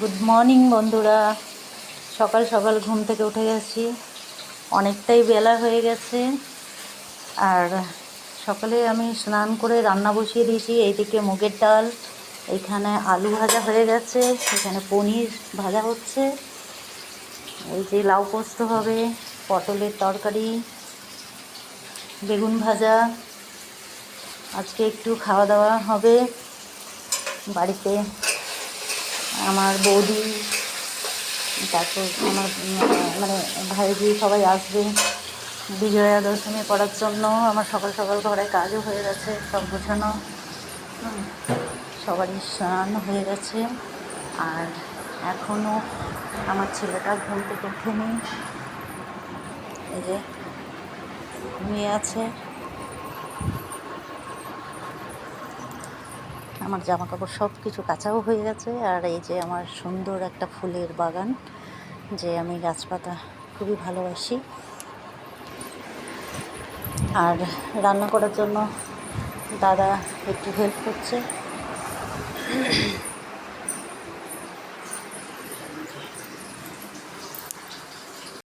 Good morning বন্ধুরা। সকাল সকাল ঘুম থেকে উঠে গেছি, অনেকটাই বেলা হয়ে গেছে। আর সকালে আমি স্নান করে রান্না বসিয়ে দিয়েছি। এইদিকে মুগের ডাল, এইখানে আলু ভাজা হয়ে গেছে, এখানে পনির ভাজা হচ্ছে, এই যে লাউ পোস্ত হবে, পটলের তরকারি, বেগুন ভাজা। আজকে একটু খাওয়া দাওয়া হবে বাড়িতে। আমার বৌদি, তারপর আমার মানে ভাইজি সবাই আসবে বিজয়া দশমী করার জন্য। আমার সকাল সকাল ঘরে কাজও হয়ে গেছে, সব গোছানো, সবারই স্নান হয়ে গেছে। আর এখনও আমার ছেলেটা ঘুম থেকে ওঠেনি, এই যে ঘুমিয়ে আছে। আমার জামা কাপড় সব কিছু কাচাও হয়ে গেছে। আর এই যে আমার সুন্দর একটা ফুলের বাগান, যে আমি গাছপাতা খুবই ভালোবাসি। আর রান্না করার জন্য দাদা একটু হেল্প করছে।